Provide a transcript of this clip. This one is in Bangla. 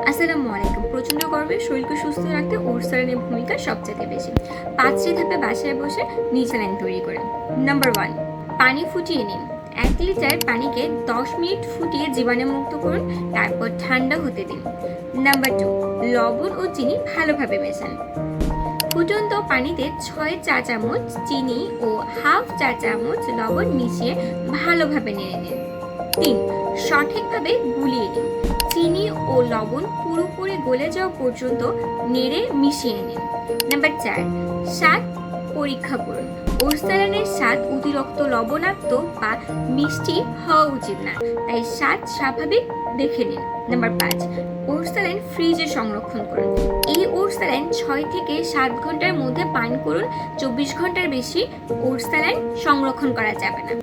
আসসালামু আলাইকুম। প্রচণ্ড গরমে শরীরকে সুস্থ রাখতে ওটস স্যালাইনের ভূমিকা সবচেয়ে বেশি। 5টি ধাপে বাসায় বসে নিজ স্যালাইন তৈরি করে। নাম্বার 1, পানি ফুটিয়ে নিন। 1 লিটার পানিকে 10 মিনিট ফুটিয়ে জীবাণুমুক্ত করুন, তারপর ঠান্ডা হতে দিন। নাম্বার 2, লবণ ও চিনি ভালোভাবে মেশান। ফুটন্ত পানিতে 6 চা চামচ চিনি ও হাফ চা চামচ লবণ মিশিয়ে ভালোভাবে নেড়ে নিন। 3, সঠিকভাবে গুলিয়ে নিন। চিনি ও লবণ পুরোপুরি গলে যাওয়া পর্যন্ত নেড়ে মিশিয়ে নিন। নাম্বার 4, স্বাদ পরীক্ষা করুন। ওটস স্যালাইনের স্বাদ অতিরিক্ত লবণাক্ত বা মিষ্টি হওয়া উচিত না, তাই স্বাদ স্বাভাবিক দেখে নিন। নাম্বার 5, ওটস স্যালাইন ফ্রিজে সংরক্ষণ করুন। এই ওটস স্যালাইন 6 থেকে 7 ঘন্টার মধ্যে পান করুন। 24 ঘন্টার বেশি ওটস স্যালাইন সংরক্ষণ করা যাবে না।